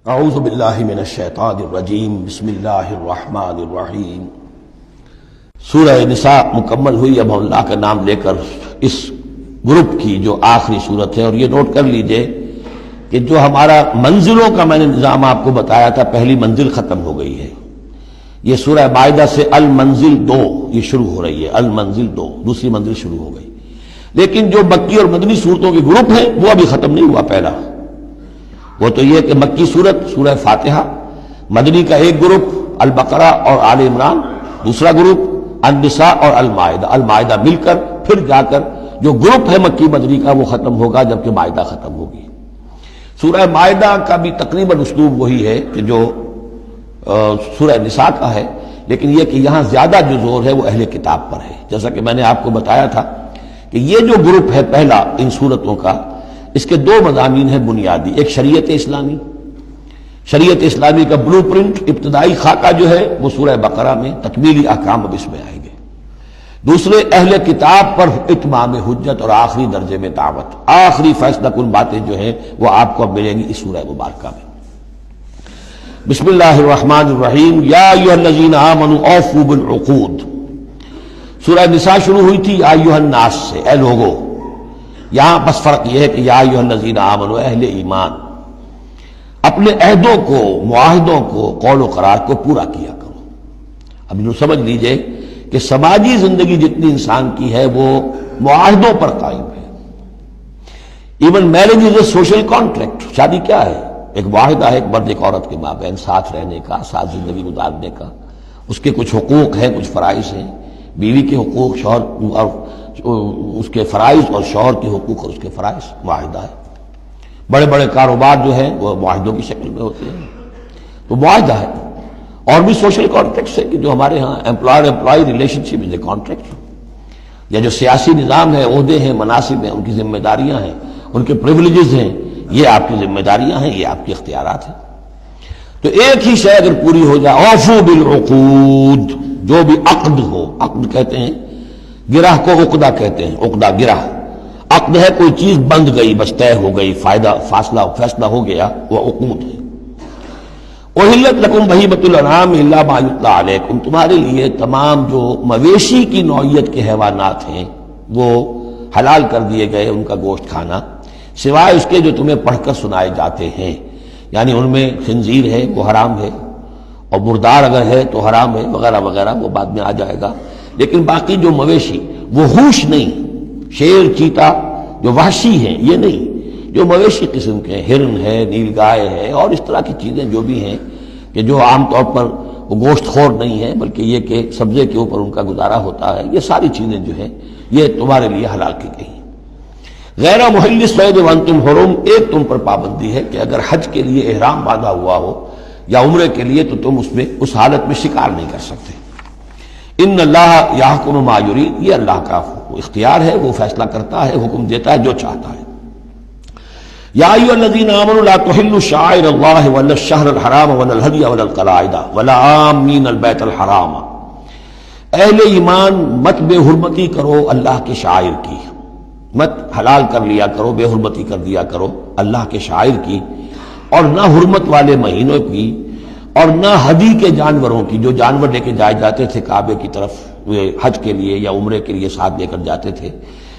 اعوذ باللہ من الشیطان الرجیم، بسم اللہ الرحمن الرحیم۔ سورہ نساء مکمل ہوئی۔ اب ہم اللہ کا نام لے کر اس گروپ کی جو آخری صورت ہے، اور یہ نوٹ کر لیجئے کہ جو ہمارا منزلوں کا میں نے نظام آپ کو بتایا تھا، پہلی منزل ختم ہو گئی ہے۔ یہ سورہ مائدہ سے المنزل 2 یہ شروع ہو رہی ہے، المنزل 2 دوسری منزل شروع ہو گئی۔ لیکن جو مکی اور مدنی صورتوں کے گروپ ہیں وہ ابھی ختم نہیں ہوا۔ پہلا وہ تو یہ کہ مکی صورت سورہ فاتحہ، مدنی کا ایک گروپ البقرہ اور آل عمران، دوسرا گروپ النساء اور المائدہ، المائدہ مل کر پھر جا کر جو گروپ ہے مکی مدنی کا وہ ختم ہوگا، جبکہ مائدہ ختم ہوگی۔ سورہ مائدہ کا بھی تقریباً اسلوب وہی ہے کہ جو سورہ نساء کا ہے، لیکن یہ کہ یہاں زیادہ جو زور ہے وہ اہل کتاب پر ہے۔ جیسا کہ میں نے آپ کو بتایا تھا کہ یہ جو گروپ ہے پہلا ان صورتوں کا، اس کے دو مضامین ہیں بنیادی۔ ایک شریعت اسلامی، شریعت اسلامی کا بلو پرنٹ، ابتدائی خاکہ جو ہے وہ سورہ بقرہ میں، تکمیلی احکام اب اس میں آئیں گے۔ دوسرے اہل کتاب پر اتمام حجت اور آخری درجے میں دعوت، آخری فیصلہ کن باتیں جو ہیں وہ آپ کو اب ملیں گی اس سورہ مبارکہ میں۔ بسم اللہ الرحمن الرحیم۔ یا ایھا الذین آمنوا اوفوا بالعقود۔ سورہ نساء شروع ہوئی تھی یا ایھا الناس سے، اے لوگو۔ یہاں بس فرق یہ ہے کہ یا ایھا الذین آمنوا، اہل ایمان، اپنے عہدوں کو، معاہدوں کو، قول و قرار کو پورا کیا کرو۔ اب انہوں سمجھ لیجئے کہ سماجی زندگی جتنی انسان کی ہے وہ معاہدوں پر قائم ہے۔ Even marriage is a social contract. شادی کیا ہے؟ ایک معاہدہ ہے، ایک مرد ایک عورت کے مابین ساتھ رہنے کا، ساتھ زندگی گزارنے کا۔ اس کے کچھ حقوق ہیں، کچھ فرائض ہیں، بیوی کے حقوق، شوہر اور اس کے فرائض، اور شوہر کے حقوق اور اس کے فرائض، معاہدہ ہے۔ بڑے بڑے کاروبار جو ہیں وہ معاہدوں کی شکل میں ہوتے ہیں، تو معاہدہ ہے۔ اور بھی سوشل کانٹریکٹس ہے کہ جو ہمارے ہاں employer employee relationship is a contract, یا جو سیاسی نظام ہے، عہدے ہیں، مناصب ہیں، ان کی ذمہ داریاں ہیں، ان کے پریولیجز ہیں، یہ آپ کی ذمہ داریاں ہیں، یہ آپ کے اختیارات ہیں۔ تو ایک ہی شے اگر پوری ہو جائے، اوفوا بالعقود، جو بھی عقد ہو، عقد کہتے ہیں، گرہ کو عقدہ کہتے ہیں، عقدہ گرہ، عقد ہے کوئی چیز بند گئی، بس طے ہو گئی، فیصلہ ہو گیا، وہ عقود ہے۔ احلت لکم بہیمۃ الانعام الا ما یتلی علیکم، تمہارے لیے تمام جو مویشی کی نوعیت کے حیوانات ہیں وہ حلال کر دیے گئے، ان کا گوشت کھانا، سوائے اس کے جو تمہیں پڑھ کر سنائے جاتے ہیں۔ یعنی ان میں خنزیر ہے وہ حرام ہے، اور مردار اگر ہے تو حرام ہے، وغیرہ وغیرہ، وہ بعد میں آ جائے گا۔ لیکن باقی جو مویشی، وہ ہوش نہیں، شیر چیتا جو وحشی ہیں یہ نہیں، جو مویشی قسم کے ہیں، ہرن ہے، نیل گائے ہے، اور اس طرح کی چیزیں جو بھی ہیں کہ جو عام طور پر وہ گوشت خور نہیں ہے، بلکہ یہ کہ سبزے کے اوپر ان کا گزارا ہوتا ہے، یہ ساری چیزیں جو ہیں یہ تمہارے لیے حلال کی گئی ہیں۔ غیر محل الصید وانتم حرم، ایک تم پر پابندی ہے کہ اگر حج کے لیے احرام باندھا ہوا ہو یا عمرے کے لیے تو تم اس حالت میں شکار نہیں کر سکتے۔ ان اللہ یحکم ما یرید، یہ اللہ کا اختیار ہے، وہ فیصلہ کرتا ہے، حکم دیتا ہے جو چاہتا ہے۔ یا ایھا الذین آمنوا لا تحلوا شعائر اللہ ولا الشہر الحرام ولا الہدی ولا القلائد ولا عامین البیت الحرام، اہل ایمان مت بے حرمتی کرو اللہ کے شعائر کی، مت حلال کر لیا کرو، بے حرمتی کر دیا کرو اللہ کے شعائر کی، اور نہ حرمت والے مہینوں کی، اور نہ ہدی کے جانوروں کی، جو جانور لے کے جائے جاتے تھے کعبے کی طرف حج کے لیے یا عمرے کے لیے ساتھ لے کر جاتے تھے،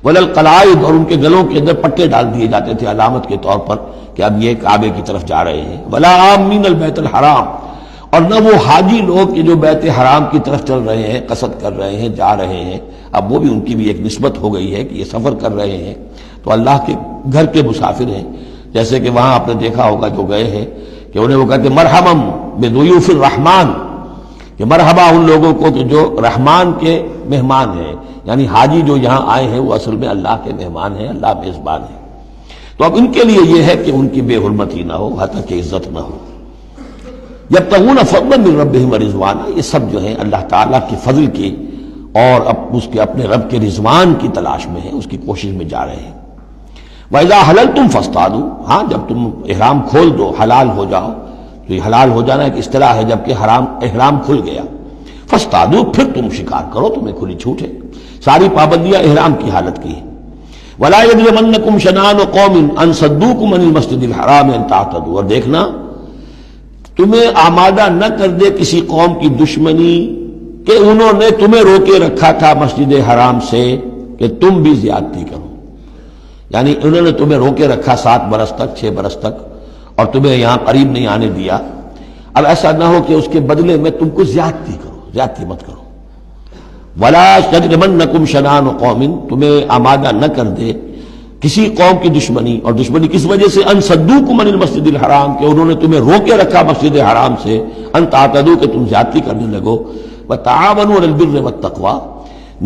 ولا القلائد، اور ان کے گلوں کے اندر پٹے ڈال دیے جاتے تھے علامت کے طور پر کہ اب یہ کعبے کی طرف جا رہے ہیں، ولا عامین البیت الحرام، اور نہ وہ حاجی لوگ کہ جو بیت حرام کی طرف چل رہے ہیں، قصد کر رہے ہیں، جا رہے ہیں، اب وہ بھی ان کی بھی ایک نسبت ہو گئی ہے کہ یہ سفر کر رہے ہیں تو اللہ کے گھر کے مسافر ہیں۔ جیسے کہ وہاں آپ نے دیکھا ہوگا جو گئے ہیں کہ انہیں وہ کہتے ہیں مرحبا بضیوف الرحمن، کہ مرحبا ان لوگوں کو کہ جو رحمان کے مہمان ہیں، یعنی حاجی جو یہاں آئے ہیں وہ اصل میں اللہ کے مہمان ہیں، اللہ میزبان ہے۔ تو اب ان کے لیے یہ ہے کہ ان کی بے حرمتی نہ ہو، حتیٰ کہ عزت نہ ہو۔ یبتغون فضلا من ربہم ورضوانا، یہ سب جو ہیں اللہ تعالیٰ کے فضل کی اور اس کے اپنے رب کے رضوان کی تلاش میں ہیں، اس کی کوشش میں جا رہے ہیں۔ وَإِذَا حَلَلْتُمْ فَاصْطَادُوا، ہاں جب تم احرام کھول دو، حلال ہو جاؤ، تو یہ حلال ہو جانا ایک اصطلاح ہے، جبکہ احرام کھل گیا، فَاصْطَادُوا، پھر تم شکار کرو، تمہیں کھلی چھوٹ ہے، ساری پابندیاں احرام کی حالت کی ہیں۔ وَلَا يَجْرِمَنَّكُمْ شَنَآنُ قَوْمٍ أَن صَدُّوكُمْ عَنِ الْمَسْجِدِ الْحَرَامِ أَن تَعْتَدُوا، اور دیکھنا تمہیں آمادہ نہ کر دے کسی قوم کی دشمنی کہ انہوں نے تمہیں روکے رکھا تھا مسجد حرام سے کہ تم بھی زیادتی کرو، یعنی انہوں نے تمہیں روکے رکھا 7 برس تک 6 برس تک اور تمہیں یہاں قریب نہیں آنے دیا، اب ایسا نہ ہو کہ اس کے بدلے میں تم کو زیادتی کرو، زیادتی مت کرو۔ وَلَا يَجْرِمَنَّكُمْ شَنَآنُ قَوْمٍ، تمہیں آمادہ نہ کر دے کسی قوم کی دشمنی، اور دشمنی کس وجہ سے؟ ان صدوکم عن المسجد الحرام، کہ انہوں نے تمہیں روکے رکھا مسجد حرام سے، ان تعتدوا، کہ تم زیادتی کرنے لگو، وتعاونوا علی البر والتقوی،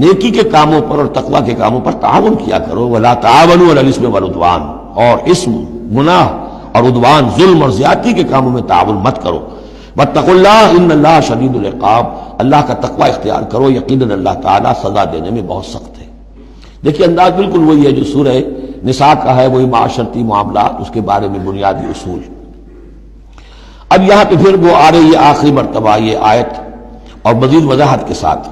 نیکی کے کاموں پر اور تقوی کے کاموں پر تعاون کیا کرو، ولا تعاونوا علی الاثم والعدوان، اور اسم، گناہ اور عدوان، ظلم اور زیادتی کے کاموں میں تعاون مت کرو، واتقوا اللہ ان اللہ شدید العقاب، اللہ کا تقوی اختیار کرو، یقیناً اللہ تعالیٰ سزا دینے میں بہت سخت ہے۔ دیکھیے انداز بالکل وہی ہے جو سورہ نساء کا ہے، وہی معاشرتی معاملات، اس کے بارے میں بنیادی اصول۔ اب یہاں پہ پھر وہ آ رہی ہے آخری مرتبہ یہ آیت، اور مزید وضاحت کے ساتھ،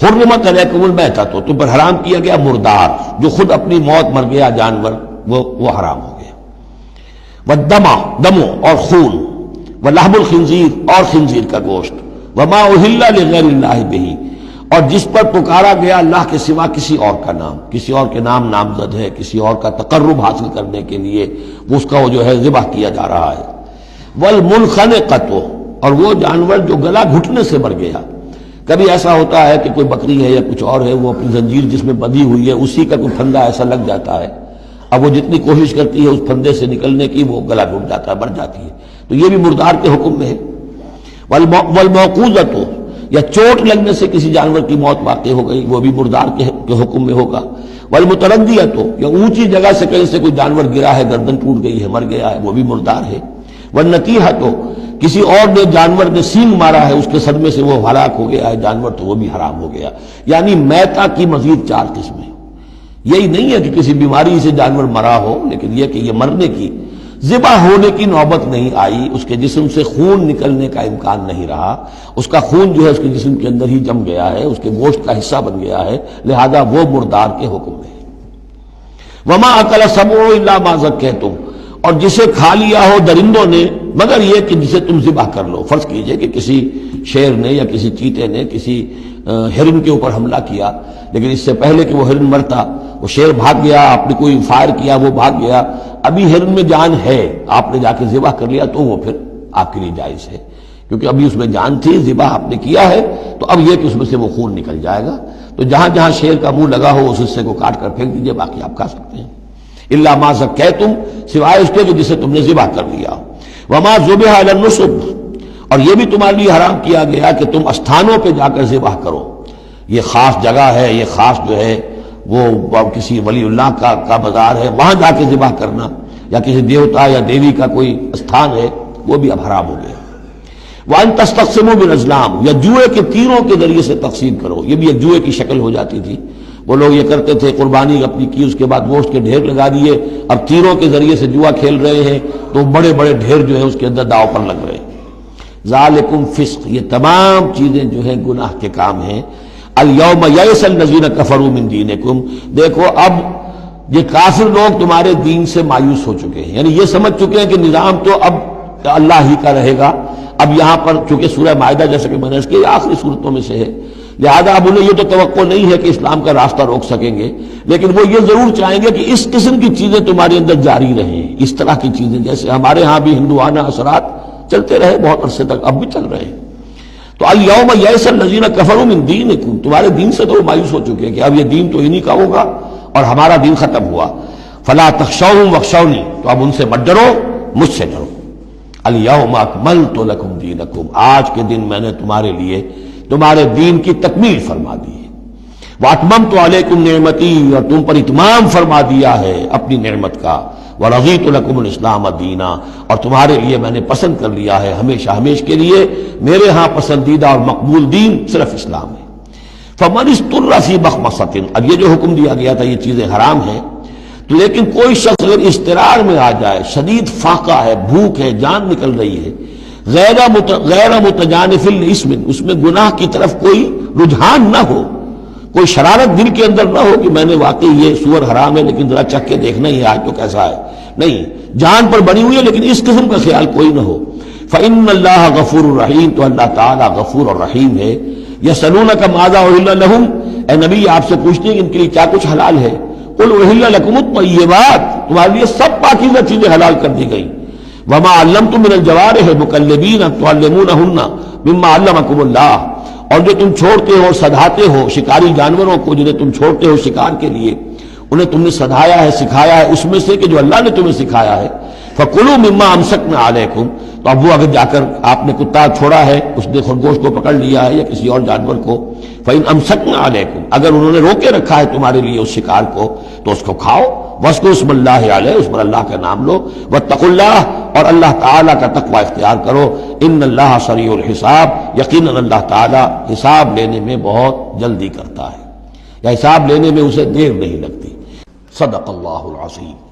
حرمت علیکم المیتۃ، تم پر حرام کیا گیا مردار، جو خود اپنی موت مر گیا جانور، وہ حرام ہو گیا، والدم، دم اور خون، ولحم الخنزیر، اور خنزیر کا گوشت، وما اہل لغیر اللہ بہ، اور جس پر پکارا گیا اللہ کے سوا کسی اور کا نام، کسی اور کے نام نامزد ہے، کسی اور کا تقرب حاصل کرنے کے لیے اس کا وہ جو ہے ذبح کیا جا رہا ہے، والمنخنقۃ، اور وہ جانور جو گلا گھٹنے سے مر گیا۔ کبھی ایسا ہوتا ہے کہ کوئی بکری ہے یا کچھ اور ہے، وہ اپنی زنجیر جس میں بندھی ہوئی ہے اسی کا کوئی پھندا ایسا لگ جاتا ہے، اب وہ جتنی کوشش کرتی ہے اس پھندے سے نکلنے کی، وہ گلا گھٹ جاتا ہے، مر جاتی ہے، تو یہ بھی مردار کے حکم میں ہے۔ والموقوذۃ، یا چوٹ لگنے سے کسی جانور کی موت واقع ہو گئی، وہ بھی مردار کے حکم میں ہوگا۔ والمتردیۃ، یا اونچی جگہ سے کہیں سے کوئی جانور گرا ہے، گردن ٹوٹ گئی ہے، مر گیا ہے، وہ بھی مردار ہے۔ والنطیحۃ، کسی اور نے جانور نے سینگ مارا ہے، اس کے صدمے سے وہ ہلاک ہو گیا ہے جانور، تو وہ بھی حرام ہو گیا۔ یعنی میتہ کی مزید 4 قسمیں، یہی نہیں ہے کہ کسی بیماری سے جانور مرا ہو، لیکن یہ کہ یہ مرنے کی، ذبح ہونے کی نوبت نہیں آئی، اس کے جسم سے خون نکلنے کا امکان نہیں رہا، اس کا خون جو ہے اس کے جسم کے اندر ہی جم گیا ہے، اس کے گوشت کا حصہ بن گیا ہے، لہذا وہ مردار کے حکم میں ہے۔ وما اکل السبع الا ما ذکیتم، اور جسے کھا لیا ہو درندوں نے مگر یہ کہ جسے تم ذبح کر لو۔ فرض کیجئے کہ کسی شیر نے یا کسی چیتے نے کسی ہرن کے اوپر حملہ کیا، لیکن اس سے پہلے کہ وہ ہرن مرتا وہ شیر بھاگ گیا، آپ نے کوئی فائر کیا وہ بھاگ گیا، ابھی ہرن میں جان ہے، آپ نے جا کے ذبح کر لیا، تو وہ پھر آپ کے لیے جائز ہے، کیونکہ ابھی اس میں جان تھی، ذبح آپ نے کیا ہے، تو اب یہ کہ اس میں سے وہ خون نکل جائے گا، تو جہاں جہاں شیر کا منہ لگا ہو اس حصے کو کاٹ کر پھینک دیجئے، باقی آپ کھا سکتے ہیں۔ الا ما ذکیتم، سوائے اس کے کہ جسے تم نے ذبح کر لیا۔ وما ذبح علی النصب، اور یہ بھی تمہارے لیے حرام کیا گیا کہ تم استھانوں پہ جا کر ذبح کرو، یہ خاص جگہ ہے، یہ خاص جو ہے وہ کسی ولی اللہ کا بازار ہے، وہاں جا کے ذبح کرنا، یا کسی دیوتا یا دیوی کا کوئی استھان ہے، وہ بھی اب حرام ہو گیا۔ وَأَن تَسْتَقْسِمُوا بِالْأَزْلَامِ، یا جوئے کے تیروں کے ذریعے سے تقسیم کرو، یہ بھی ایک جوئے کی شکل ہو جاتی تھی، وہ لوگ یہ کرتے تھے، قربانی اپنی کی، اس کے بعد گوشت کے ڈھیر لگا دیے، اب تیروں کے ذریعے سے جوا کھیل رہے ہیں، تو بڑے بڑے ڈھیر جو ہے اس کے اندر داؤ پر لگ رہے ہیں۔ ذالکم فسق، یہ تمام چیزیں جو ہیں گناہ کے کام ہیں۔ الیوم یئس الذین کفروا من دینکم، دیکھو اب یہ کافر لوگ تمہارے دین سے مایوس ہو چکے ہیں، یعنی یہ سمجھ چکے ہیں کہ نظام تو اب اللہ ہی کا رہے گا۔ اب یہاں پر چونکہ سورہ مائدہ جیسا کہ میں نے اس کی آخری صورتوں میں سے ہے، لہذا اب انہیں یہ تو توقع نہیں ہے کہ اسلام کا راستہ روک سکیں گے، لیکن وہ یہ ضرور چاہیں گے کہ اس قسم کی چیزیں تمہارے اندر جاری رہیں، اس طرح کی چیزیں جیسے ہمارے ہاں بھی ہندوانہ اثرات چلتے رہے بہت عرصے تک، اب بھی چل رہے ہیں۔ تو الیوم یئس الذین کفروا من دینکم، تمہارے دین سے تو وہ مایوس ہو چکے ہیں کہ اب یہ دین تو انہی کا ہوگا اور ہمارا دین ختم ہوا۔ فلا تخشوہم واخشونی، تو اب ان سے مت ڈرو، مجھ سے ڈرو۔ الیوم اکملت لکم دینکم، آج کے دن میں نے تمہارے لیے تمہارے دین کی تکمیل فرما دی ہے۔ واتممت علیکم نعمتی، اور تم پر اتمام فرما دیا ہے اپنی نعمت کا۔ ورضیت لکم الاسلام دینا، اور تمہارے لیے میں نے پسند کر لیا ہے ہمیشہ ہمیش کے لیے میرے ہاں پسندیدہ اور مقبول دین صرف اسلام ہے۔ فمن اضطر فی مخمصۃ، اب یہ جو حکم دیا گیا تھا یہ چیزیں حرام ہیں، تو لیکن کوئی شخص اگر اضطرار میں آ جائے، شدید فاقہ ہے، بھوک ہے، جان نکل رہی ہے، غیر متجانف لاسم، اس میں گناہ کی طرف کوئی رجحان نہ ہو، کوئی شرارت دل کے اندر نہ ہو کہ میں نے واقعی یہ سور حرام ہے لیکن ذرا چکھ کے دیکھنا ہی آج تو کیسا ہے، نہیں، جان پر بنی ہوئی ہے لیکن اس قسم کا خیال کوئی نہ ہو۔ فإن اللہ غفور الرحیم، تو اللہ تعالیٰ غفور اور رحیم ہے۔ یسألونک ماذا أحل لهم، اے نبی آپ سے پوچھتے ہیں کہ ان کے لیے کیا کچھ حلال ہے۔ قل أحل لكم الطیبات، تمہارے لیے سب پاکیزہ چیزیں حلال کر دی گئی۔ وما علمتم من الجوارح مکلبین تعلمونہن مما علمکم اللہ، اور جو تم چھوڑتے ہو سدھاتے ہو شکاری جانوروں کو، جنہیں تم چھوڑتے ہو شکار کے لیے، انہیں تم نے سدھایا ہے سکھایا ہے اس میں سے کہ جو اللہ نے تمہیں سکھایا ہے۔ فَكُلُوا مِمَّا أَمْسَكْنَا عَلَيْكُمْ، تو اب وہ اگر جا کر آپ نے کتا چھوڑا ہے، اس نے خرگوش کو پکڑ لیا ہے یا کسی اور جانور کو، فَإِنْ أَمْسَكْنَا عَلَيْكُمْ، اگر انہوں نے روکے رکھا ہے تمہارے لیے اس شکار کو تو اس کو کھاؤ۔ وَاذْكُرُوا اسْمَ اللَّهِ عَلَيْهِ، اس پر اللہ کا نام لو۔ وَاتَّقُوا اللَّهَ، اور اللہ تعالیٰ کا تقوی اختیار کرو۔ إِنَّ اللَّهَ سَرِيعُ الْحِسَابِ، یقیناً اللہ تعالیٰ حساب لینے میں بہت جلدی کرتا ہے، یا حساب لینے میں اسے دیر نہیں لگتی۔ صدق اللہ العظیم۔